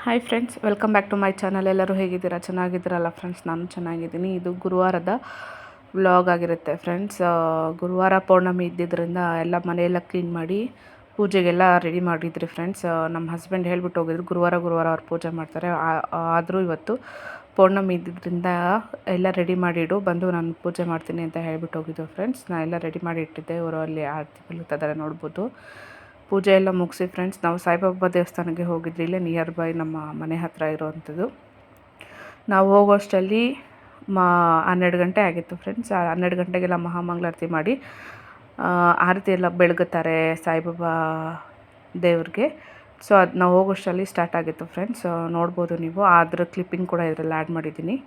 Hi friends, welcome back to my channel. ಎಲ್ಲರೂ ಹೇಗಿದ್ದೀರಾ? ಚೆನ್ನಾಗಿದ್ದೀರಲ್ಲ ಫ್ರೆಂಡ್ಸ್? ನಾನು ಚೆನ್ನಾಗಿದ್ದೀನಿ. ಇದು ಗುರುವಾರದ ವ್ಲಾಗ್ ಆಗಿರುತ್ತೆ ಫ್ರೆಂಡ್ಸ್. ಗುರುವಾರ ಪೌರ್ಣಮಿ ಇದ್ದಿದ್ದರಿಂದ ಎಲ್ಲ ಮನೆಯೆಲ್ಲ ಕ್ಲೀನ್ ಮಾಡಿ ಪೂಜೆಗೆಲ್ಲ ರೆಡಿ ಮಾಡಿದ್ರಿ ಫ್ರೆಂಡ್ಸ್. ನಮ್ಮ ಹಸ್ಬೆಂಡ್ ಹೇಳ್ಬಿಟ್ಟು ಹೋಗಿದ್ರು ಗುರುವಾರ ಅವ್ರು ಪೂಜೆ ಮಾಡ್ತಾರೆ. ಆದರೂ ಇವತ್ತು ಪೌರ್ಣಮಿ ಇದ್ದಿದ್ದರಿಂದ ಎಲ್ಲ ರೆಡಿ ಮಾಡಿಡು, ಬಂದು ನಾನು ಪೂಜೆ ಮಾಡ್ತೀನಿ ಅಂತ ಹೇಳ್ಬಿಟ್ಟು ಹೋಗಿದ್ದು ಫ್ರೆಂಡ್ಸ್. ನಾನು ಎಲ್ಲ ರೆಡಿ ಮಾಡಿ ಇಟ್ಟಿದ್ದೆ. ಇವರು ಅಲ್ಲಿ ಆರತಿ ಬೀಳ್ತಾ ಇದ್ದಾರೆ, ನೋಡ್ಬೋದು. ಪೂಜೆ ಎಲ್ಲ ಮುಗಿಸಿ ಫ್ರೆಂಡ್ಸ್, ನಾವು ಸಾಯಿಬಾಬಾ ದೇವಸ್ಥಾನಕ್ಕೆ ಹೋಗಿದ್ವಿ. ಇಲ್ಲೇ ನಿಯರ್ ಬೈ ನಮ್ಮ ಮನೆ ಹತ್ತಿರ ಇರೋವಂಥದ್ದು. ನಾವು ಹೋಗೋಷ್ಟರಲ್ಲಿ 12 ಗಂಟೆ ಆಗಿತ್ತು ಫ್ರೆಂಡ್ಸ್. 12 ಗಂಟೆಗೆಲ್ಲ ಮಹಾಮಂಗಳಾರತಿ ಮಾಡಿ ಆರತಿ ಎಲ್ಲ ಬೆಳಗುತ್ತಾರೆ ಸಾಯಿಬಾಬಾ ದೇವ್ರಿಗೆ. ಸೊ ಅದು ನಾವು ಹೋಗೋಷ್ಟರಲ್ಲಿ ಸ್ಟಾರ್ಟ್ ಆಗಿತ್ತು ಫ್ರೆಂಡ್ಸ್. ನೋಡ್ಬೋದು ನೀವು. ಅದರ ಕ್ಲಿಪ್ಪಿಂಗ್ ಕೂಡ ಇದರಲ್ಲಿ ಆ್ಯಡ್ ಮಾಡಿದ್ದೀನಿ.